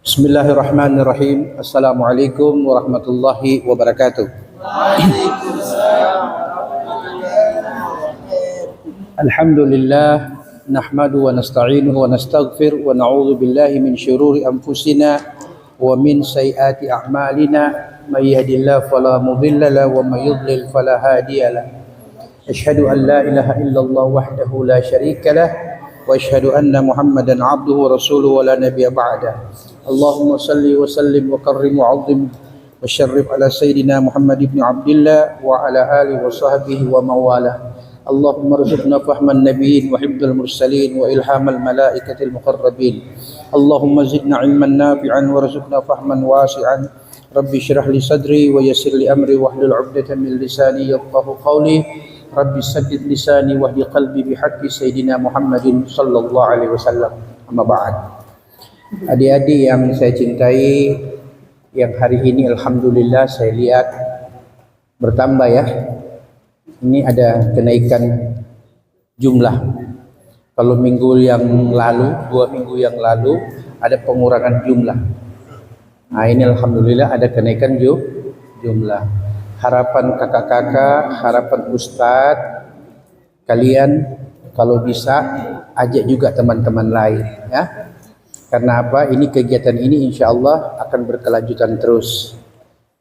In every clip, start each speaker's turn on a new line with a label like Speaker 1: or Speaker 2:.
Speaker 1: Bismillahirrahmanirrahim. Assalamualaikum warahmatullahi wabarakatuh. Alhamdulillah nahmadu wa nasta'inuhu wa nastaghfir wa na'udzu billahi min syururi anfusina wa min sayyiati a'malina. May yahdihillahu fala mudilla lahu wa may yudlil fala hadiya lahu. Asyhadu an la ilaha illallah wahdahu la syarika lah wa asyhadu anna Muhammadan 'abduhu wa rasuluhu wa la nabiyya ba'da. Allahumma salli wa sallim wa karrim wa 'azzim wa syarrif ala sayyidina Muhammad ibn Abdillah wa ala alihi wa sahbihi wa mawala. Allahumma rzuqna fahman nabiyyin wa hifdzal mursalin wa ilhamal malaikatil muqarrabin. Allahumma zidna ilman nafi'an warzuqna fahman wasi'an. Rabbi shrah li sadri wa yassir li amri wahlul 'uqdatam min lisani yafqahu qawli. Rabbi saddid lisani wahdi qalbi bihaqqi sayyidina Muhammadin sallallahu alaihi wasallam. Amma ba'd. Adik-adik yang saya cintai, yang hari ini alhamdulillah saya lihat bertambah ya. Ini ada kenaikan jumlah. Kalau minggu yang lalu, 2 minggu yang lalu ada pengurangan jumlah. Nah ini alhamdulillah ada kenaikan jumlah. Harapan kakak-kakak, harapan ustadz, kalian kalau bisa ajak juga teman-teman lain ya. Karena apa? Ini kegiatan ini insya Allah akan berkelanjutan terus.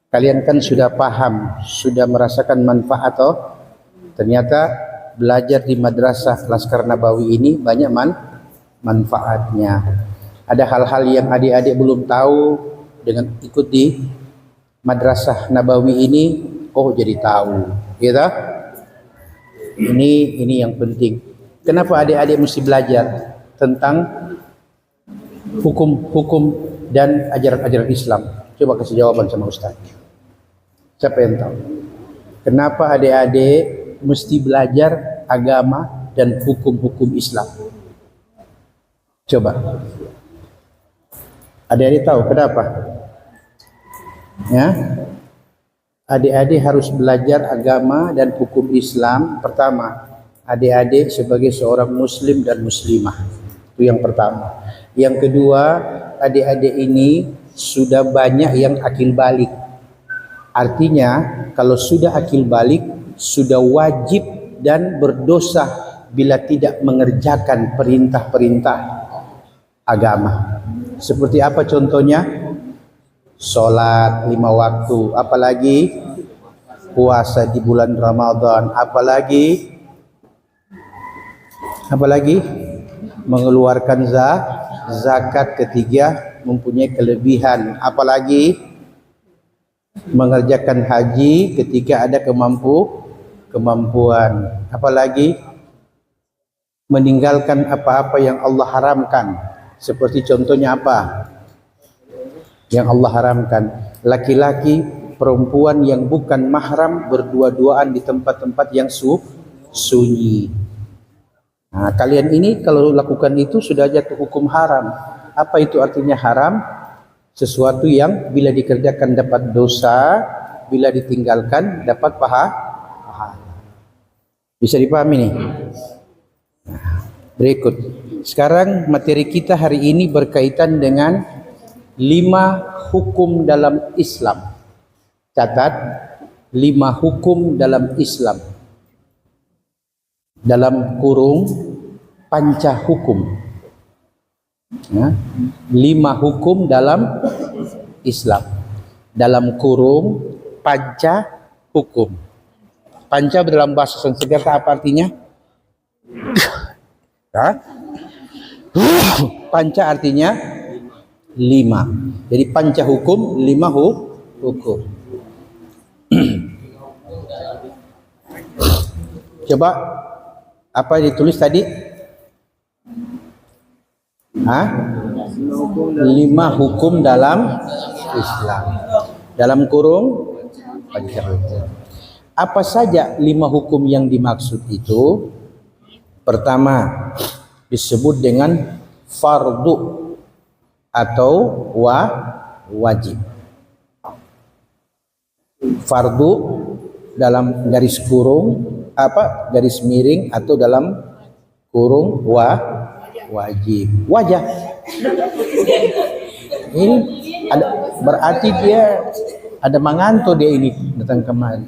Speaker 1: Kalian kan sudah paham, sudah merasakan manfaat atau ternyata belajar di madrasah Laskar Nabawi ini banyak manfaatnya. Ada hal-hal yang adik-adik belum tahu, dengan ikut di Madrasah Nabawi ini, oh jadi tahu, gitu. Ini yang penting. Kenapa adik-adik mesti belajar tentang hukum-hukum dan ajaran-ajaran Islam? Coba kasih jawaban sama Ustaz. Siapa yang tahu? Kenapa adik-adik mesti belajar agama dan hukum-hukum Islam? Coba. Adik-adik tahu kenapa? Ya, adik-adik harus belajar agama dan hukum Islam. Pertama, adik-adik sebagai seorang muslim dan muslimah. Itu yang pertama. Yang kedua, adik-adik ini sudah banyak yang akil balik. Artinya, kalau sudah akil balik, sudah wajib dan berdosa bila tidak mengerjakan perintah-perintah agama. Seperti apa contohnya? Sholat 5 waktu, apalagi puasa di bulan Ramadan, apalagi mengeluarkan zakat ketika mempunyai kelebihan, apalagi mengerjakan haji ketika ada kemampuan, apalagi meninggalkan apa-apa yang Allah haramkan. Seperti contohnya apa? Yang Allah haramkan, laki-laki perempuan yang bukan mahram berdua-duaan di tempat-tempat yang sunyi. Nah, kalian ini kalau lakukan itu sudah jatuh hukum haram. Apa itu artinya haram? Sesuatu yang bila dikerjakan dapat dosa, bila ditinggalkan dapat pahala. Bisa dipahami nih? Nah, berikut. Sekarang materi kita hari ini berkaitan dengan 5 hukum dalam Islam. Catat, 5 hukum dalam Islam. Dalam kurung panca hukum. Ya, 5 hukum dalam Islam. Dalam kurung panca hukum. Panca dalam bahasa Sanskerta apa artinya? Panca artinya 5. Jadi panca hukum, 5 hukum. Coba apa yang ditulis tadi? 5 hukum dalam Islam. Dalam kurung panca hukum. Apa saja 5 hukum yang dimaksud itu? Pertama, disebut dengan fardu atau wajib. Fardu dalam garis kurung garis miring atau dalam kurung wajib. Wajah Ini ada, berarti dia ada mengantuk dia ini datang kemari.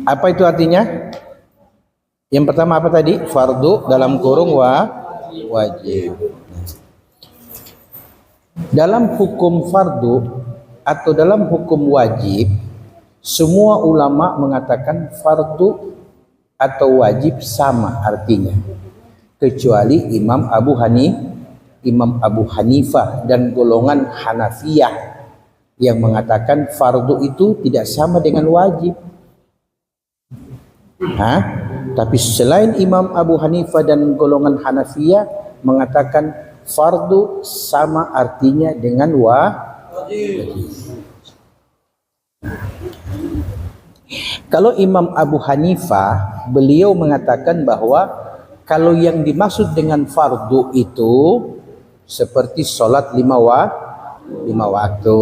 Speaker 1: Apa itu artinya? Yang pertama apa tadi? Fardu dalam kurung wajib. Dalam hukum fardu atau dalam hukum wajib, semua ulama mengatakan fardu atau wajib sama artinya, kecuali Imam Abu Hanifah dan golongan Hanafiyah yang mengatakan fardu itu tidak sama dengan wajib. Tapi selain Imam Abu Hanifah dan golongan Hanafiyah mengatakan fardu sama artinya dengan wajib. Kalau Imam Abu Hanifah, beliau mengatakan bahwa kalau yang dimaksud dengan fardu itu seperti sholat lima waktu,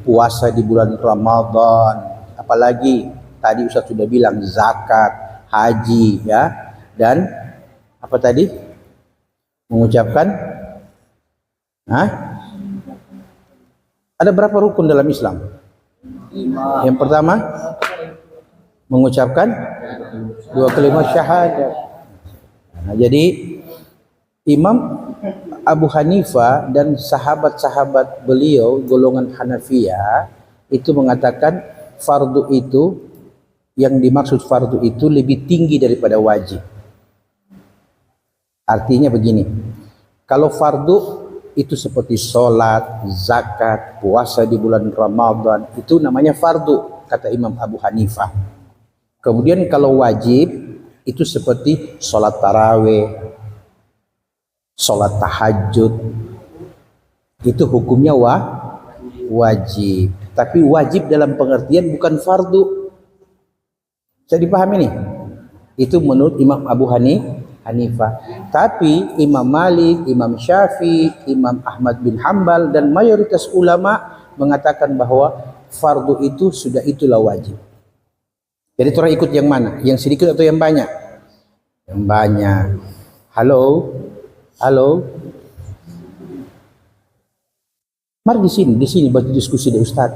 Speaker 1: puasa di bulan Ramadan, apalagi tadi Ustaz sudah bilang zakat, haji, ya, dan apa tadi? Mengucapkan, ada berapa rukun dalam Islam? Yang pertama, mengucapkan 2 kalimat syahadat. Jadi Imam Abu Hanifah dan sahabat-sahabat beliau golongan Hanafiyah itu mengatakan fardu itu, yang dimaksud fardu itu lebih tinggi daripada wajib. Artinya begini, kalau fardu itu seperti sholat, zakat, puasa di bulan Ramadan, itu namanya fardu kata Imam Abu Hanifah. Kemudian kalau wajib itu seperti sholat tarawih, sholat tahajud, itu hukumnya wajib. Tapi wajib dalam pengertian bukan fardu. Bisa dipahami nih? Itu menurut Imam Abu Hanifah. Tapi Imam Malik, Imam Syafi'i, Imam Ahmad bin Hambal dan mayoritas ulama mengatakan bahwa fardu itu sudah itulah wajib. Jadi orang ikut yang mana? Yang sedikit atau yang banyak? Yang banyak. Halo? Mari di sini buat diskusi deh Ustaz.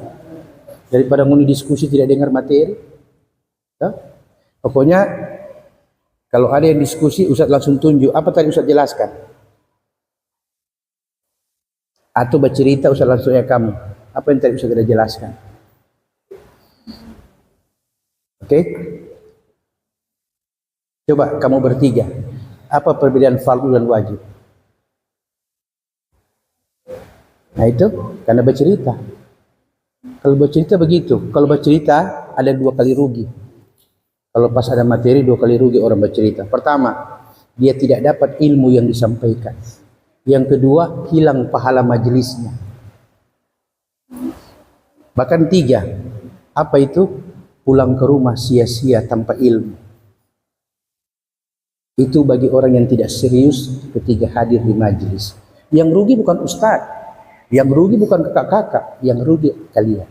Speaker 1: Daripada nguni diskusi tidak dengar materi. Ya? Pokoknya kalau ada yang diskusi Ustaz langsung tunjuk apa tadi Ustaz jelaskan. Atau bercerita Ustaz langsung ya kamu. Apa yang tadi Ustaz sudah jelaskan. Oke? Coba kamu bertiga. Apa perbedaan fardu dan wajib? Nah itu karena bercerita. Kalau bercerita begitu. Kalau bercerita ada 2 kali rugi. Kalau pas ada materi 2 kali rugi orang bercerita. Pertama, dia tidak dapat ilmu yang disampaikan. Yang kedua, hilang pahala majelisnya. Bahkan 3, apa itu? Pulang ke rumah sia-sia tanpa ilmu. Itu bagi orang yang tidak serius ketika hadir di majelis. Yang rugi bukan ustaz, yang rugi bukan kakak-kakak, yang rugi kalian.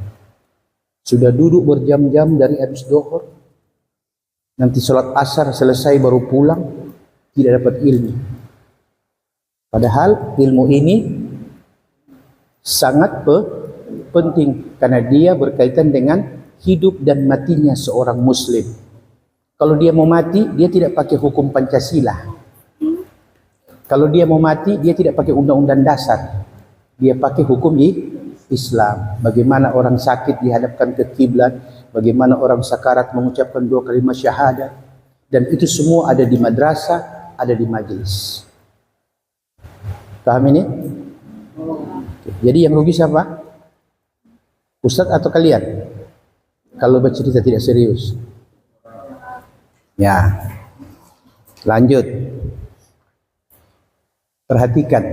Speaker 1: Sudah duduk berjam-jam dari habis zuhur, nanti sholat asar selesai baru pulang, tidak dapat ilmu. Padahal ilmu ini sangat penting karena dia berkaitan dengan hidup dan matinya seorang muslim. Kalau dia mau mati, dia tidak pakai hukum Pancasila. Kalau dia mau mati, dia tidak pakai undang-undang dasar. Dia pakai hukum Islam. Bagaimana orang sakit dihadapkan ke kiblat, bagaimana orang sakarat mengucapkan 2 kalimat syahadat, dan itu semua ada di madrasah, ada di majelis. Paham ini? Jadi yang rugi siapa? Ustaz atau kalian? Kalau bercerita tidak serius. Ya. Lanjut. Perhatikan.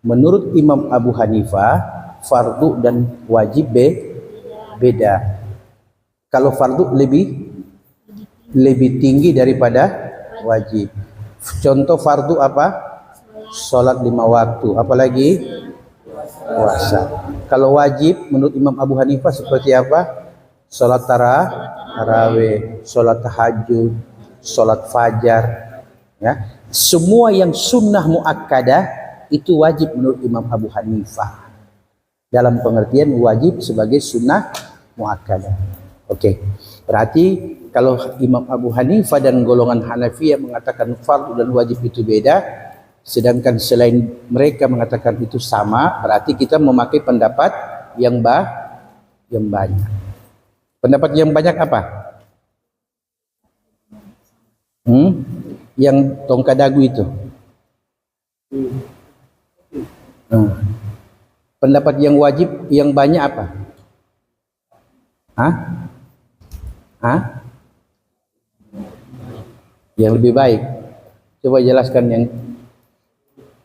Speaker 1: Menurut Imam Abu Hanifah, fardu dan wajib beda. Kalau fardu lebih tinggi daripada wajib. Contoh fardu apa? Sholat 5 waktu. Apalagi? Puasa. Kalau wajib menurut Imam Abu Hanifah seperti apa? Sholat tarawih, sholat tahajud, sholat fajar, ya. Semua yang sunnah muakkadah itu wajib menurut Imam Abu Hanifah. Dalam pengertian wajib sebagai sunnah muakkadah. Oke. Berarti kalau Imam Abu Hanifah dan golongan Hanafiyah mengatakan fardu dan wajib itu beda, sedangkan selain mereka mengatakan itu sama, berarti kita memakai pendapat yang banyak. Pendapat yang banyak apa? Yang tongkat dagu itu. Pendapat yang wajib yang banyak apa? Yang lebih baik. Coba jelaskan yang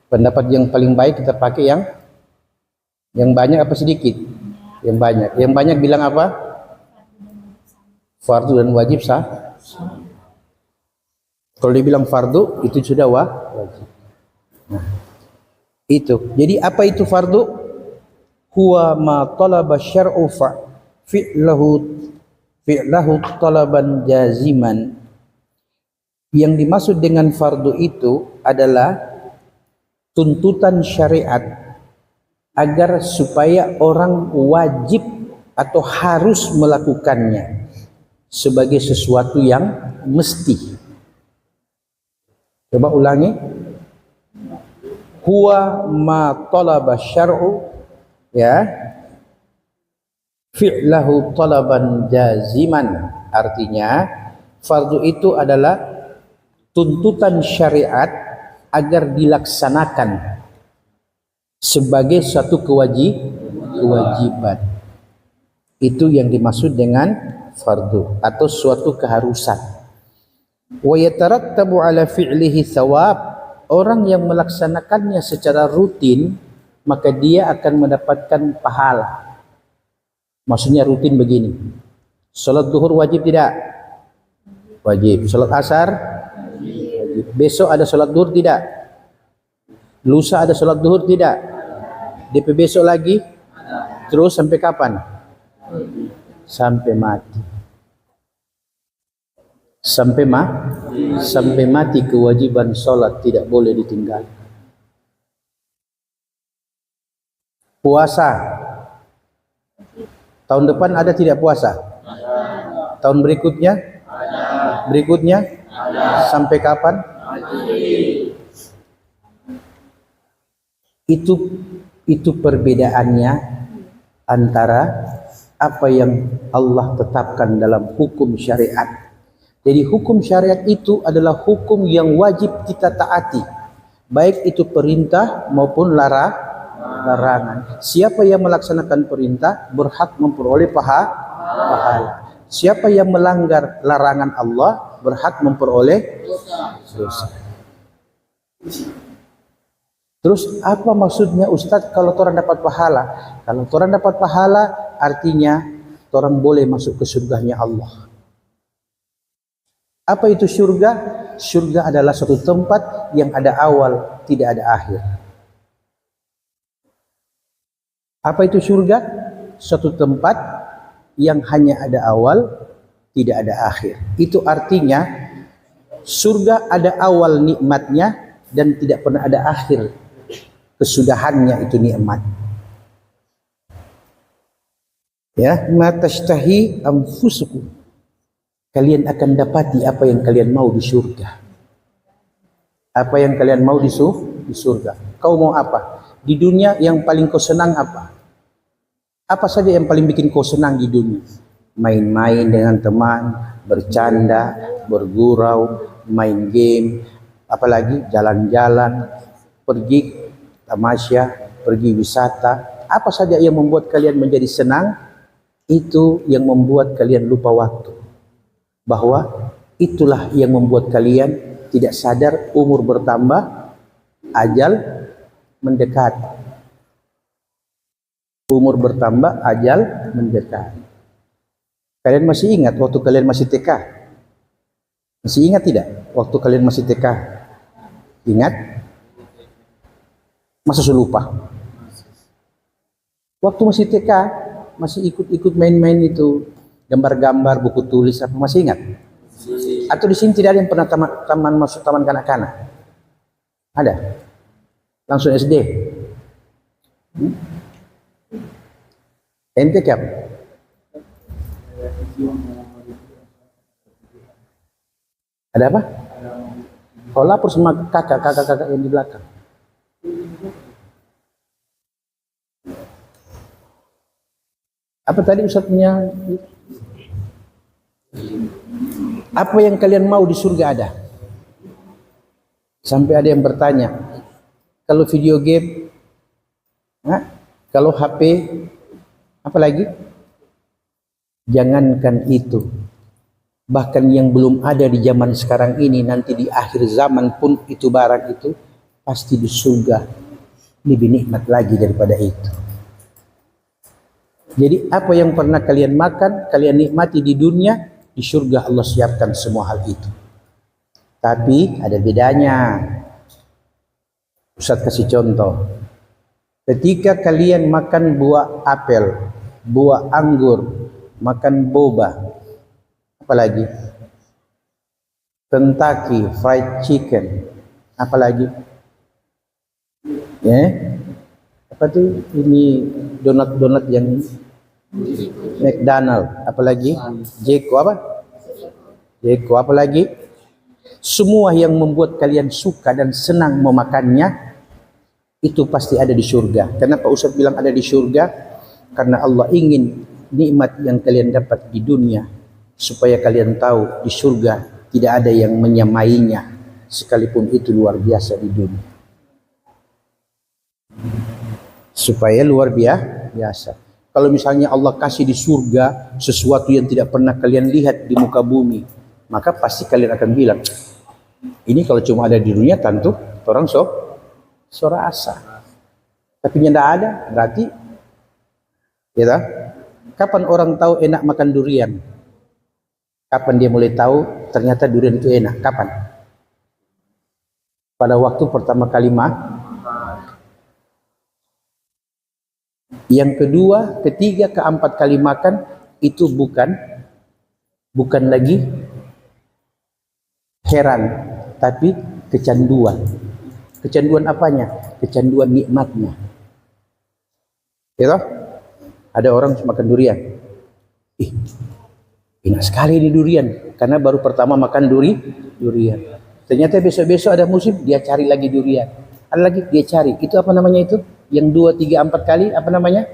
Speaker 1: pendapat yang paling baik kita pakai yang banyak apa sedikit? Yang banyak. Yang banyak bilang apa? Fardu dan wajib sah. Kalau dia bilang fardu itu sudah wajib. Nah, itu. Jadi apa itu fardu? Huwa ma talaba syar'u fi'lahu talaban jaziman. Yang dimaksud dengan fardu itu adalah tuntutan syariat agar supaya orang wajib atau harus melakukannya sebagai sesuatu yang mesti. Coba ulangi. Huwa ma talaba syar'u fi'lahu talaban jaziman. Artinya fardu itu adalah tuntutan syariat agar dilaksanakan sebagai satu kewajiban. Itu yang dimaksud dengan fardu atau suatu keharusan. Wa yatarattabu ala fi'lihi thawab. Orang yang melaksanakannya secara rutin, maka dia akan mendapatkan pahala. Maksudnya rutin begini. Salat duhur wajib tidak? Wajib. Salat asar? Wajib. Besok ada salat duhur tidak? Lusa ada salat duhur tidak? DP besok lagi? Terus sampai kapan? Sampai mati. Sampai mati kewajiban sholat tidak boleh ditinggal. Puasa. Tahun depan ada tidak puasa? Tahun berikutnya? Berikutnya? Sampai kapan? Itu perbedaannya antara apa yang Allah tetapkan dalam hukum syariat. Jadi hukum syariat itu adalah hukum yang wajib kita taati, baik itu perintah maupun larangan. Siapa yang melaksanakan perintah berhak memperoleh pahala. Siapa yang melanggar larangan Allah berhak memperoleh dosa. Terus apa maksudnya Ustadz kalau orang dapat pahala? Kalau orang dapat pahala artinya orang boleh masuk ke surganya Allah. Apa itu surga? Surga adalah suatu tempat yang ada awal, tidak ada akhir. Apa itu surga? Suatu tempat yang hanya ada awal, tidak ada akhir. Itu artinya surga ada awal nikmatnya dan tidak pernah ada akhir kesudahannya itu nikmat. Ya, ma tashtahi anfusukum. Kalian akan dapati apa yang kalian mau di surga. Apa yang kalian mau di surga. Kau mau apa? Di dunia yang paling kau senang apa? Apa saja yang paling bikin kau senang di dunia? Main-main dengan teman, bercanda, bergurau, main game, apalagi jalan-jalan, pergi tamasya, pergi wisata. Apa saja yang membuat kalian menjadi senang, itu yang membuat kalian lupa waktu. Bahwa itulah yang membuat kalian tidak sadar umur bertambah, ajal mendekat. Umur bertambah, ajal mendekat. Kalian masih ingat waktu kalian masih TK? Masih ingat tidak? Waktu kalian masih TK? Ingat? Masa sudah lupa? Waktu masih TK, masih ikut-ikut main-main itu, gambar-gambar, buku tulis, apa masih ingat? Atau di sini tidak ada yang pernah masuk taman kanak-kanak? Ada? Langsung SD? Ente kap? Ada apa? Kau lapor sama kakak yang di belakang. Apa tadi Ustaz punya? Apa yang kalian mau di surga ada? Sampai ada yang bertanya, kalau video game, kalau HP, apa lagi? Jangankan itu, bahkan yang belum ada di zaman sekarang ini, nanti di akhir zaman pun itu barang itu pasti di surga lebih nikmat lagi daripada itu. Jadi apa yang pernah kalian makan, kalian nikmati di dunia, di surga Allah siapkan semua hal itu. Tapi ada bedanya. Ustaz kasih contoh. Ketika kalian makan buah apel, buah anggur, makan boba, apalagi Kentucky Fried Chicken, apalagi apa tuh ini donat yang McDonald, apalagi Jeko apalagi semua yang membuat kalian suka dan senang memakannya itu pasti ada di surga. Kenapa Ustaz bilang ada di surga? Karena Allah ingin nikmat yang kalian dapat di dunia supaya kalian tahu di surga tidak ada yang menyamainya, sekalipun itu luar biasa di dunia. Supaya luar biasa. Kalau misalnya Allah kasih di surga sesuatu yang tidak pernah kalian lihat di muka bumi, maka pasti kalian akan bilang, ini kalau cuma ada di dunia tentu orang rasa. Tapi tidak ada, berarti ya. Kapan orang tahu enak makan durian? Kapan dia mulai tahu ternyata durian itu enak? Kapan? Pada waktu pertama kali yang kedua, ketiga, keempat kali makan itu bukan lagi heran, tapi kecanduan. Kecanduan apanya? Kecanduan nikmatnya. Ya toh? Ada orang makan durian. Enak sekali di durian, karena baru pertama makan durian. Ternyata besok-besok ada musim, dia cari lagi durian. Ada lagi dia cari. Itu apa namanya itu? Yang 2, 3, 4 kali apa namanya?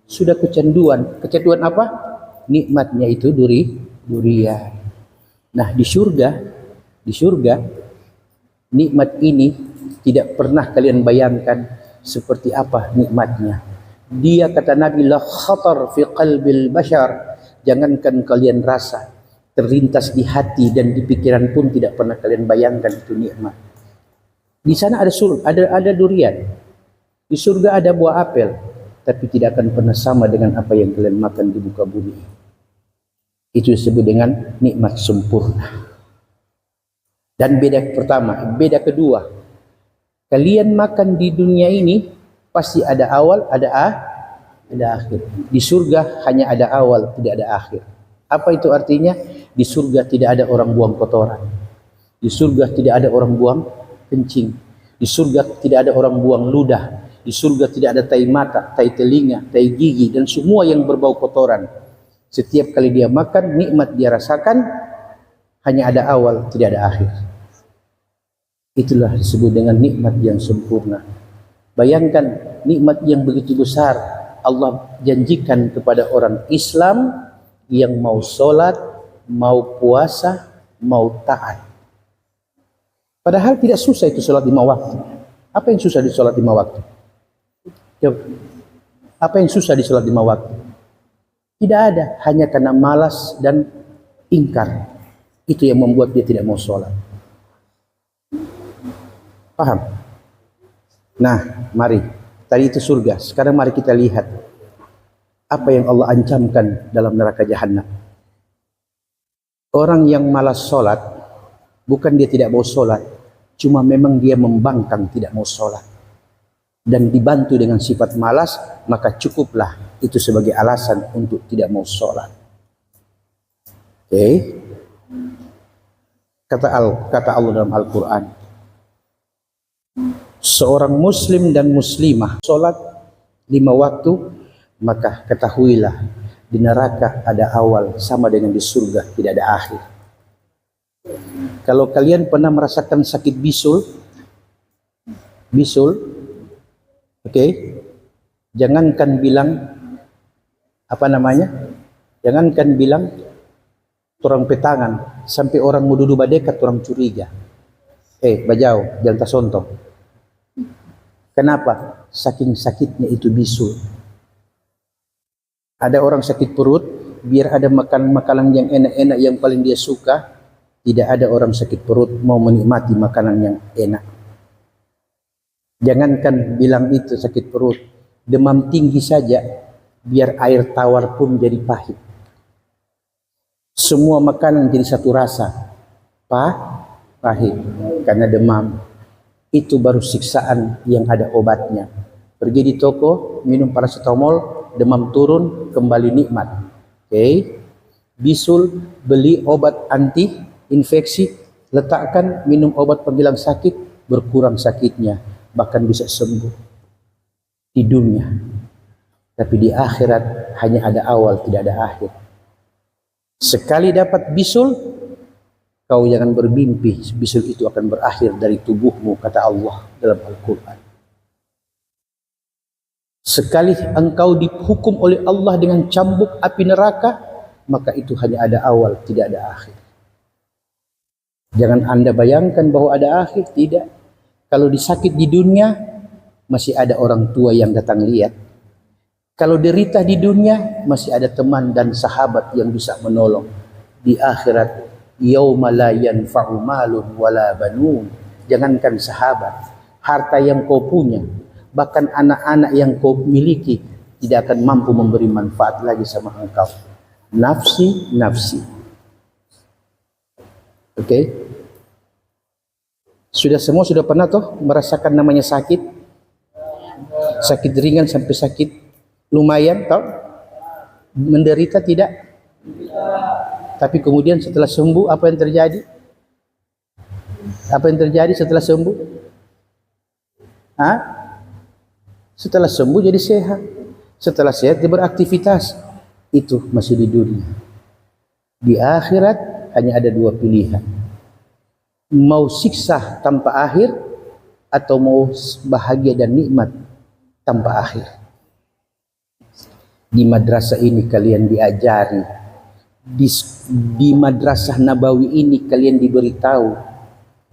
Speaker 1: Sudah kecanduan. Kecanduan apa? Nikmatnya itu durian. Nah, di surga nikmat ini tidak pernah kalian bayangkan seperti apa nikmatnya. Dia kata Nabi, la khatar fi qalbil bashar. Jangankan kalian rasa, terlintas di hati dan di pikiran pun tidak pernah kalian bayangkan itu nikmat. Di sana ada durian. Di surga ada buah apel, tapi tidak akan pernah sama dengan apa yang kalian makan di muka bumi. Itu disebut dengan nikmat sempurna. Dan beda pertama, beda kedua. Kalian makan di dunia ini pasti ada awal, ada akhir. Di surga hanya ada awal, tidak ada akhir. Apa itu artinya? Di surga tidak ada orang buang kotoran. Di surga tidak ada orang buang kencing. Di surga tidak ada orang buang ludah. Di surga tidak ada tai mata, tai telinga, tai gigi, dan semua yang berbau kotoran. Setiap kali dia makan, nikmat dia rasakan, hanya ada awal, tidak ada akhir. Itulah disebut dengan nikmat yang sempurna. Bayangkan nikmat yang begitu besar Allah janjikan kepada orang Islam yang mau sholat, mau puasa, mau taat. Padahal tidak susah itu sholat 5 waktu. Apa yang susah di sholat 5 waktu? Jawab. Apa yang susah di sholat 5 waktu? Tidak ada, hanya karena malas dan ingkar. Itu yang membuat dia tidak mau sholat. Paham? Nah, mari. Tadi itu surga. Sekarang mari kita lihat apa yang Allah ancamkan dalam neraka jahanam. Orang yang malas sholat, bukan dia tidak mau sholat, cuma memang dia membangkang tidak mau sholat. Dan dibantu dengan sifat malas, maka cukuplah itu sebagai alasan untuk tidak mau sholat. Oke? Kata Allah dalam Al-Quran, seorang muslim dan muslimah sholat 5 waktu, maka ketahuilah di neraka ada awal sama dengan di surga tidak ada akhir. Kalau kalian pernah merasakan sakit bisul, oke, jangankan bilang jangankan bilang orang petangan, sampai orang mau duduk badekat orang curiga. Bajau, jangan tasonto. Kenapa? Saking sakitnya itu bisul. Ada orang sakit perut, biar ada makan makanan yang enak-enak yang paling dia suka. Tidak ada orang sakit perut mau menikmati makanan yang enak. Jangankan bilang itu sakit perut, demam tinggi saja, biar air tawar pun jadi pahit. Semua makanan jadi satu rasa, pahit, karena demam. Itu baru siksaan yang ada obatnya. Pergi di toko, minum paracetamol, demam turun, kembali nikmat. Bisul, beli obat anti infeksi, letakkan, minum obat penghilang sakit, berkurang sakitnya, bahkan bisa sembuh di dunia. Tapi di akhirat hanya ada awal, tidak ada akhir. Sekali dapat bisul, kau jangan bermimpi bisul itu akan berakhir dari tubuhmu, kata Allah dalam Al-Quran. Sekali engkau dihukum oleh Allah dengan cambuk api neraka, maka itu hanya ada awal, tidak ada akhir. Jangan Anda bayangkan bahwa ada akhir, tidak. Kalau disakit di dunia, masih ada orang tua yang datang lihat. Kalau derita di dunia, masih ada teman dan sahabat yang bisa menolong. Di akhirat, yauma la yanfa'u malun wala banun. Jangankan sahabat, harta yang kau punya, bahkan anak-anak yang kau miliki tidak akan mampu memberi manfaat lagi sama engkau. Nafsi, nafsi. Semua sudah pernah toh merasakan namanya sakit? Sakit ringan sampai sakit lumayan toh? Menderita tidak? Tapi kemudian setelah sembuh apa yang terjadi? Apa yang terjadi setelah sembuh? Setelah sembuh jadi sehat. Setelah sehat dia beraktivitas. Itu masih di dunia. Di akhirat hanya ada 2 pilihan. Mau siksa tanpa akhir atau mau bahagia dan nikmat tanpa akhir. Di madrasah ini kalian diajari, di madrasah Nabawi ini kalian diberitahu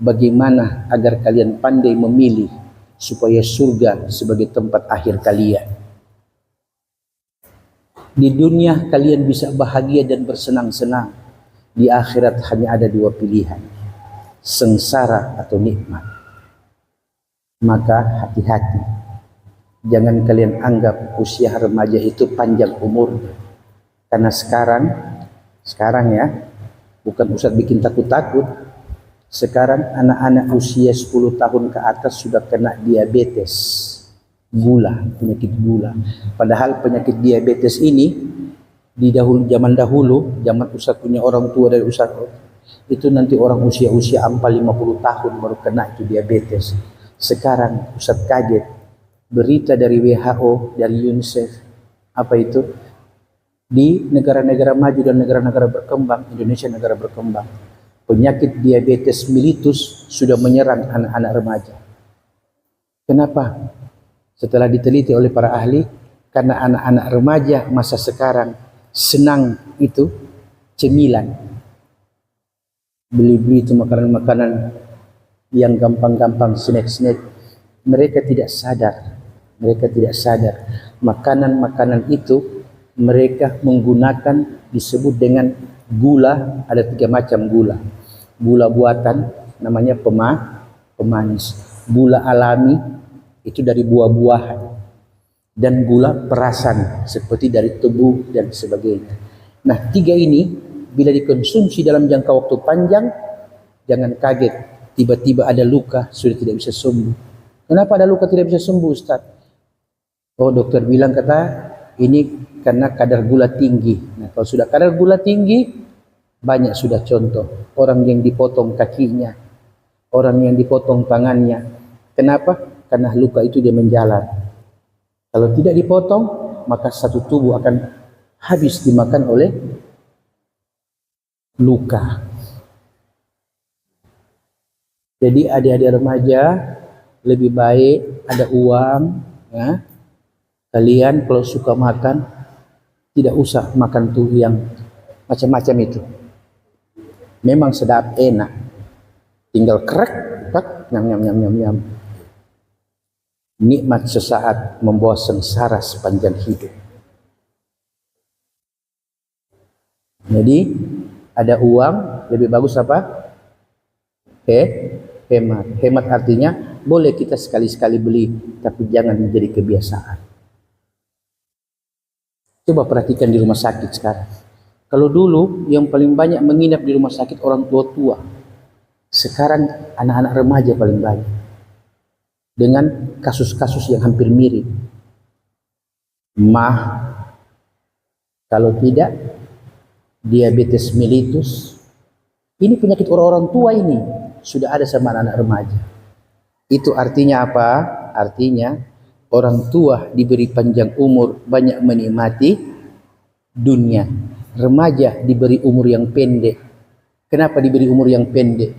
Speaker 1: bagaimana agar kalian pandai memilih supaya surga sebagai tempat akhir kalian. Di dunia kalian bisa bahagia dan bersenang-senang. Di akhirat hanya ada 2 pilihan, sengsara atau nikmat. Maka hati-hati, jangan kalian anggap usia remaja itu panjang umur. Karena sekarang ya, bukan Ustaz bikin takut-takut. Sekarang anak-anak usia 10 tahun ke atas sudah kena diabetes, penyakit gula. Padahal penyakit diabetes ini di zaman dahulu, zaman Ustaz punya orang tua dari Ustaz, itu nanti orang usia 50 tahun baru kena itu diabetes. Sekarang Ustaz kaget, berita dari WHO, dari UNICEF, di negara-negara maju dan negara-negara berkembang, Indonesia negara berkembang, penyakit diabetes mellitus sudah menyerang anak-anak remaja. Kenapa? Setelah diteliti oleh para ahli, karena anak-anak remaja masa sekarang senang itu cemilan. Beli-beli itu makanan-makanan yang gampang-gampang, snack-snack. Mereka tidak sadar makanan-makanan itu mereka menggunakan, disebut dengan gula. Ada 3 macam gula. Gula buatan namanya pemanis. Gula alami itu dari buah-buahan. Dan gula perasan seperti dari tebu dan sebagainya. Nah, 3 ini bila dikonsumsi dalam jangka waktu panjang, jangan kaget tiba-tiba ada luka sudah tidak bisa sembuh. Kenapa ada luka tidak bisa sembuh, Ustaz? Oh, dokter bilang ini karena kadar gula tinggi. Nah, kalau sudah kadar gula tinggi, banyak sudah contoh. Orang yang dipotong kakinya, orang yang dipotong tangannya. Kenapa? karena luka itu dia menjalar. Kalau tidak dipotong, maka satu tubuh akan habis dimakan oleh luka. Jadi adik-adik remaja lebih baik ada uang, ya. Kalian kalau suka makan tidak usah makan tuh yang macam-macam itu. Memang sedap, enak. Tinggal krek, nyam nyam nyam nyam nyam. Nikmat sesaat, membawa sengsara sepanjang hidup. Jadi ada uang lebih bagus apa? Hemat. Hemat artinya boleh kita sekali-sekali beli, tapi jangan menjadi kebiasaan. Coba perhatikan di rumah sakit sekarang. Kalau dulu yang paling banyak menginap di rumah sakit orang tua-tua, sekarang anak-anak remaja paling banyak. Dengan kasus-kasus yang hampir mirip. Kalau tidak diabetes mellitus. Ini penyakit orang-orang tua ini sudah ada sama anak-anak remaja. Itu artinya apa? Artinya orang tua diberi panjang umur, banyak menikmati dunia. Remaja diberi umur yang pendek. Kenapa diberi umur yang pendek?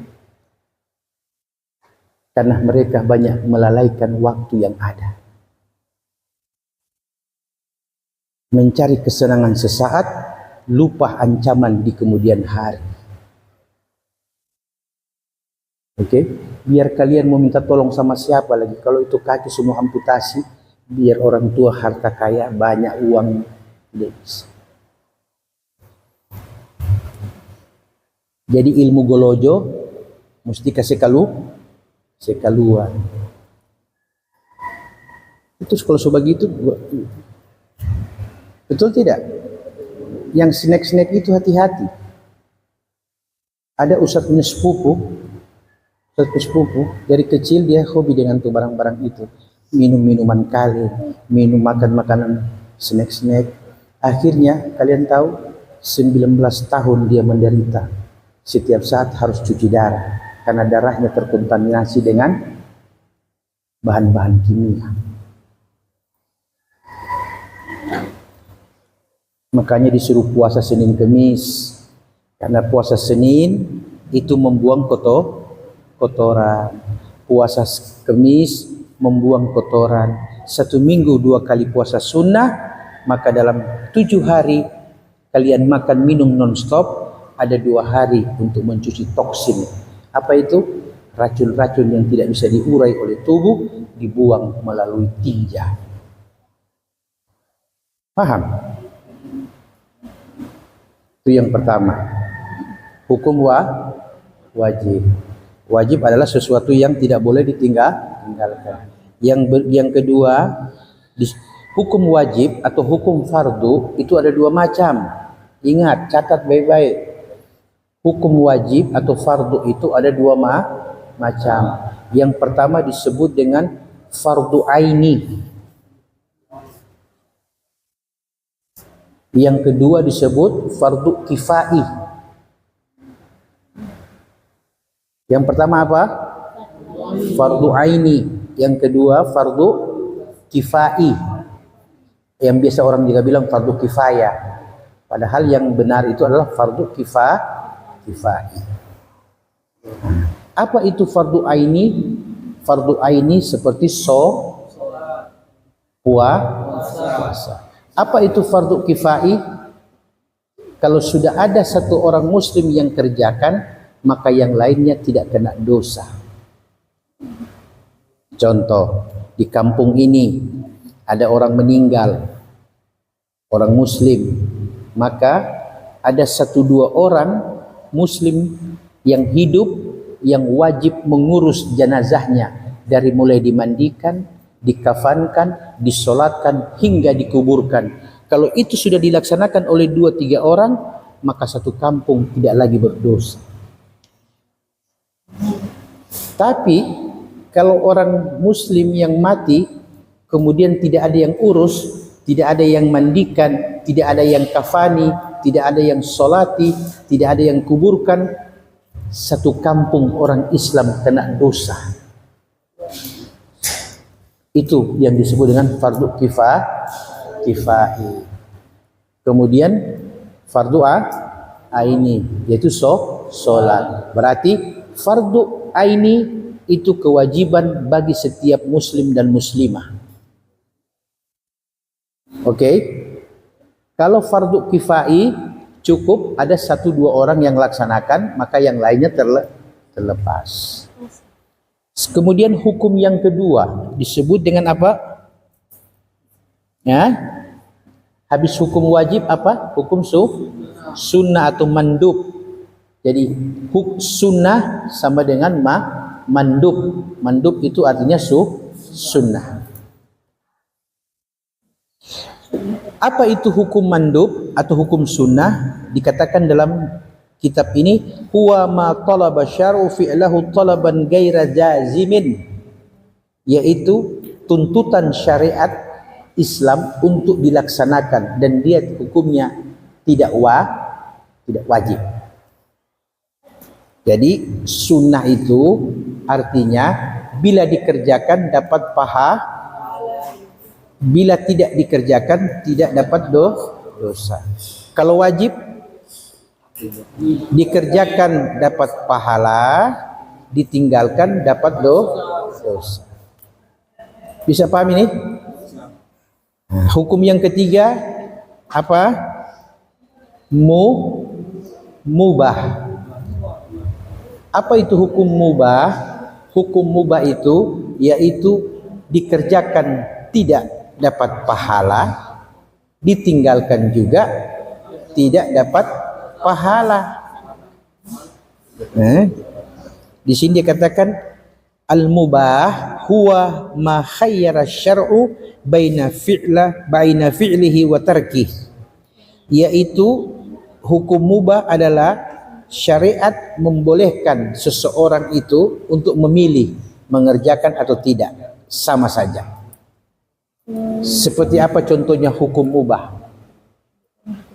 Speaker 1: Karena mereka banyak melalaikan waktu yang ada. Mencari kesenangan sesaat, lupa ancaman di kemudian hari. Oke, biar kalian mau minta tolong sama siapa lagi? Kalau itu kaki semua amputasi, biar orang tua harta kaya, banyak uang, tidak bisa. Jadi ilmu golojo mesti kasih sekaluan. Itu kalau sebegitu, betul tidak? Yang snack-snack itu hati-hati. Ada ustadz punya sepupu dari kecil dia hobi dengan tuh barang-barang itu, minum minuman kali, makan makanan snack. Akhirnya kalian tahu 19 tahun dia menderita, setiap saat harus cuci darah karena darahnya terkontaminasi dengan bahan-bahan kimia. Makanya disuruh puasa Senin Kemis, karena puasa Senin itu membuang kotoran, puasa Kemis membuang kotoran. 1 minggu 2 kali puasa sunnah, maka dalam 7 hari kalian makan minum non-stop, ada 2 hari untuk mencuci toksin. Apa itu? Racun-racun yang tidak bisa diurai oleh tubuh, dibuang melalui tinja. Paham? Itu yang pertama. Hukum wajib. Wajib adalah sesuatu yang tidak boleh ditinggalkan. Yang kedua, hukum wajib atau hukum fardu itu ada 2 macam. Ingat, catat baik-baik. Hukum wajib atau fardu itu ada 2 macam. Yang pertama disebut dengan fardu aini. Yang kedua disebut fardu kifai. Yang pertama apa? Fardu aini. Yang kedua fardu kifai. Yang biasa orang juga bilang fardu kifayah. Padahal yang benar itu adalah fardu kifai. Apa itu fardu aini? Fardu aini seperti puasa. Apa itu fardu kifai? Kalau sudah ada satu orang muslim yang kerjakan, maka yang lainnya tidak kena dosa. Contoh, di kampung ini ada orang meninggal, orang muslim, maka ada 1-2 orang muslim yang hidup yang wajib mengurus jenazahnya, dari mulai dimandikan, dikafankan, disolatkan hingga dikuburkan. Kalau itu sudah dilaksanakan oleh 2-3 orang, maka satu kampung tidak lagi berdosa. Tapi kalau orang muslim yang mati kemudian tidak ada yang urus, tidak ada yang mandikan, tidak ada yang kafani, tidak ada yang solati, tidak ada yang kuburkan, satu kampung orang Islam kena dosa. Itu yang disebut dengan fardu kifai. Kemudian fardu aini, yaitu sholat. Berarti fardu aini itu kewajiban bagi setiap muslim dan muslimah. Oke. Kalau fardu kifai cukup ada 1-2 orang yang laksanakan, maka yang lainnya terlepas. Kemudian hukum yang kedua disebut dengan apa? Ya. Habis hukum wajib apa? Hukum sunnah atau mandub. Jadi sunnah sama dengan mandub. Mandub itu artinya sunnah. Apa itu hukum mandub atau hukum sunnah? Dikatakan dalam kitab ini, huwa ma talaba syar'u fi'lahu talaban ghaira jazimin, yaitu tuntutan syariat Islam untuk dilaksanakan dan dia hukumnya tidak wajib. Jadi sunnah itu artinya bila dikerjakan dapat pahala, bila tidak dikerjakan tidak dapat dosa. Kalau wajib dikerjakan dapat pahala, ditinggalkan dapat dosa. Bisa paham ini? Hukum yang ketiga apa? Mubah. Apa itu hukum mubah? Hukum mubah itu yaitu dikerjakan tidak dapat pahala, ditinggalkan juga tidak dapat pahala. Di sini dia katakan al-mubah huwa ma khayyara syar'u baina fi'lihi wa tarkih, yaitu hukum mubah adalah syariat membolehkan seseorang itu untuk memilih mengerjakan atau tidak, sama saja. Seperti apa contohnya hukum mubah?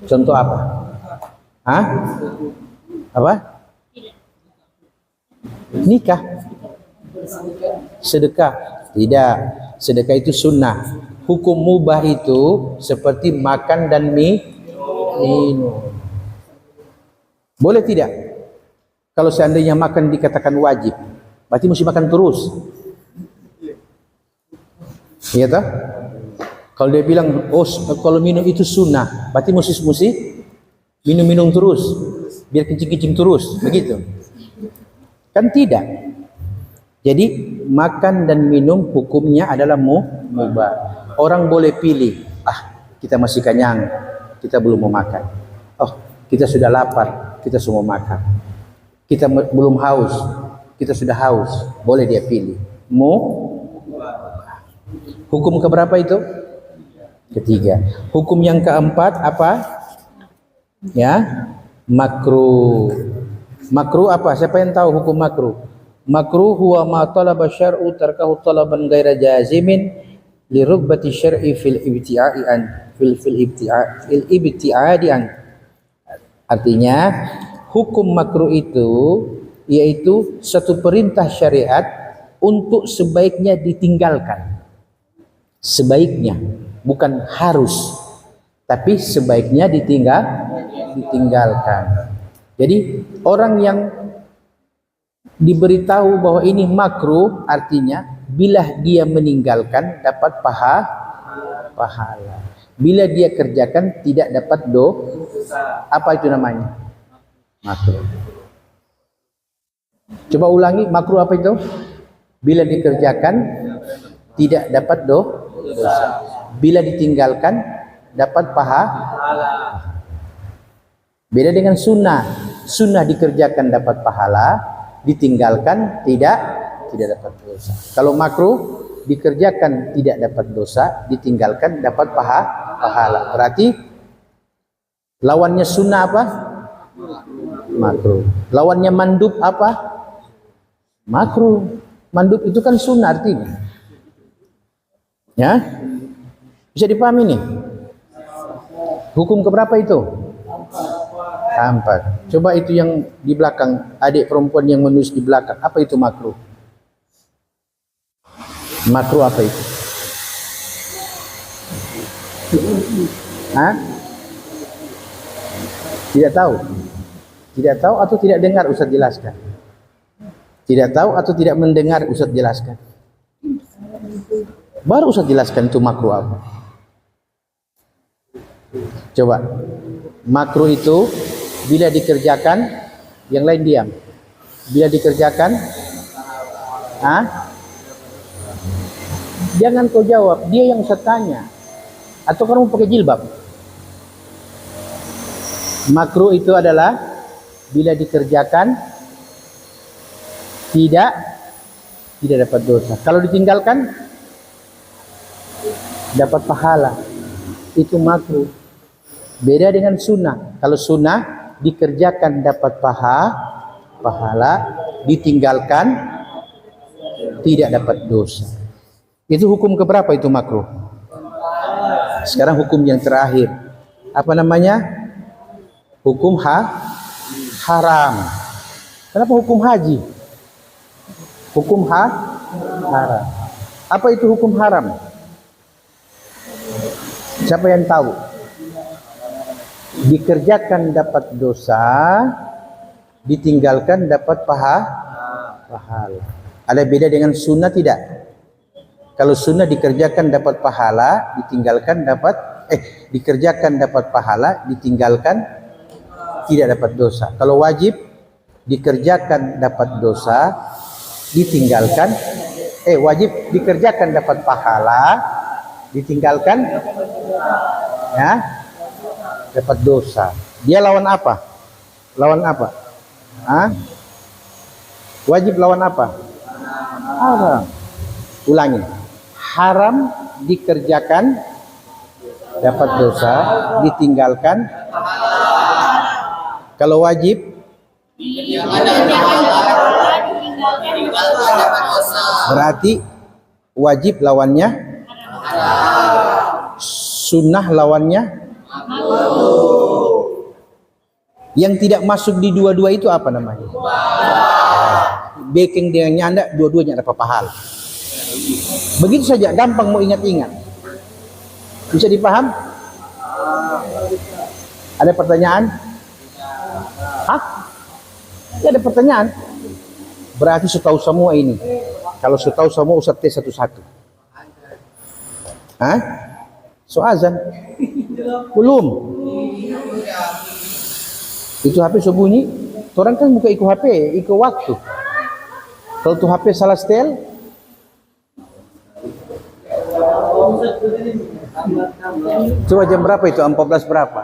Speaker 1: Contoh apa? Apa? Nikah. Sedekah. Tidak. Sedekah itu sunnah. Hukum mubah itu seperti makan dan minum. Boleh tidak? Kalau seandainya makan dikatakan wajib, berarti mesti makan terus. Iya tak? Kalau dia bilang, oh kalau minum itu sunnah, berarti mesti minum terus, biar kencing terus, begitu? Kan tidak. Jadi makan dan minum hukumnya adalah mubah. Orang boleh pilih, kita masih kenyang, kita belum mau makan. Oh, kita sudah lapar, kita semua makan. Kita belum haus, kita sudah haus, boleh dia pilih. Hukum keberapa itu? Ketiga. Hukum yang keempat apa? Ya, makruh. Makruh apa? Siapa yang tahu hukum makruh? Makruh huwa ma talaba syar'u tarkahu talaban ghaira jazimin li rugbati syar'i fil ibti'adi an. Artinya hukum makruh itu yaitu satu perintah syariat untuk sebaiknya ditinggalkan. Sebaiknya, bukan harus, tapi sebaiknya ditinggalkan. Jadi orang yang diberitahu bahwa ini makruh artinya bila dia meninggalkan dapat pahala. Bila dia kerjakan tidak dapat dosa. Apa itu namanya? Makruh. Coba ulangi, makruh apa itu? Bila dikerjakan tidak dapat dosa. Bila ditinggalkan dapat pahala. Beda dengan sunnah. Sunnah dikerjakan dapat pahala, ditinggalkan tidak dapat dosa. Kalau makruh dikerjakan tidak dapat dosa, ditinggalkan dapat pahala. Berarti lawannya sunnah apa? Makruh. Lawannya mandub apa? Makruh. Mandub itu kan sunnah artinya. Ya, bisa dipahami nih. Hukum keberapa itu? Keempat. Coba itu yang di belakang, adik perempuan yang menulis di belakang, apa itu makruh? Makruh apa itu? Hah? Tidak tahu? Tidak tahu atau tidak dengar Ustaz jelaskan? Tidak tahu atau tidak mendengar Ustaz jelaskan? Baru Ustaz jelaskan itu makruh apa. Coba. Makruh itu bila dikerjakan, yang lain diam. Bila dikerjakan, jangan kau jawab, dia yang Ustaz tanya. Atau kamu pakai jilbab? Makruh itu adalah bila dikerjakan tidak dapat dosa. Kalau ditinggalkan dapat pahala. Itu makruh. Beda dengan sunnah. Kalau sunnah dikerjakan dapat pahala, ditinggalkan tidak dapat dosa. Itu hukum keberapa itu makruh? Sekarang hukum yang terakhir. Apa namanya? Hukum haram. Kenapa hukum haji? Hukum haram. Apa itu hukum haram? Siapa yang tahu? Dikerjakan dapat dosa, ditinggalkan dapat pahala. Ada beda dengan sunnah tidak? Kalau sunnah dikerjakan dapat pahala, ditinggalkan dikerjakan dapat pahala, ditinggalkan tidak dapat dosa. Kalau wajib dikerjakan dapat dosa, ditinggalkan wajib dikerjakan dapat pahala, ditinggalkan dapat dosa. Dia lawan apa? Lawan apa? Wajib lawan apa? Haram. Ulangi. Haram dikerjakan dapat dosa, ditinggalkan. Kalau wajib berarti wajib lawannya sunnah, lawannya yang tidak masuk di dua-dua itu apa namanya? Baking dengan nyanda, dua-duanya dapat pahala. Begitu saja, gampang mau ingat-ingat. Bisa dipaham? Ada pertanyaan? Tidak ada pertanyaan. Berarti setahu semua ini. Kalau setahu semua Ustaz tes satu-satu. So azan? Belum. Itu HP sebunyi. Orang kan buka ikut HP, ikut waktu. Kalau tuh HP salah setel, coba jam berapa itu? 14 berapa?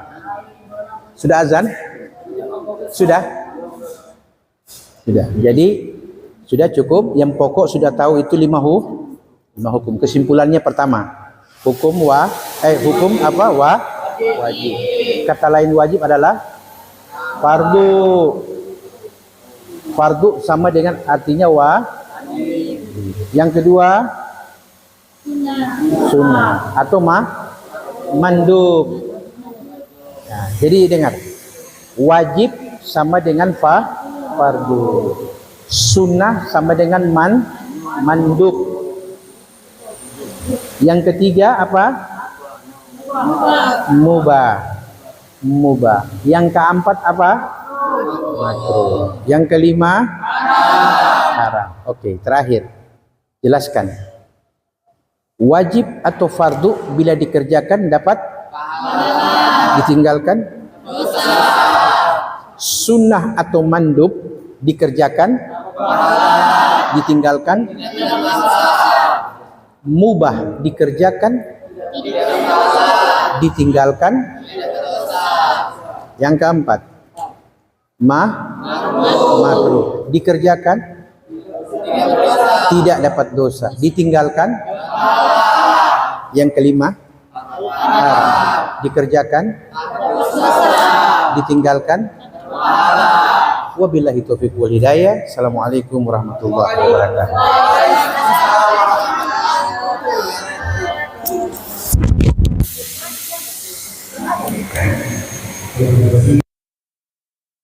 Speaker 1: Sudah azan? Sudah? Sudah. Jadi sudah cukup. Yang pokok sudah tahu itu 5 hukum. Kesimpulannya pertama, hukum apa? Wajib. Kata lain wajib adalah fardu. Fardu sama dengan artinya Yang kedua sunnah atau mandub. Nah, jadi dengar, wajib sama dengan fardu, sunnah sama dengan mandub. Yang ketiga apa? Mubah. Yang keempat apa? Makruh. Yang kelima haram. Oke, terakhir jelaskan. Wajib atau fardu bila dikerjakan dapat ditinggalkan dosa. Sunnah atau mandub dikerjakan ditinggalkan mubah dikerjakan ditinggalkan. Yang keempat makruh dikerjakan tidak dapat dosa, ditinggalkan. Yang kelima haram dikerjakan ditinggalkan. Wabillahi taufiq wal hidayah. Assalamualaikum warahmatullahi wabarakatuh.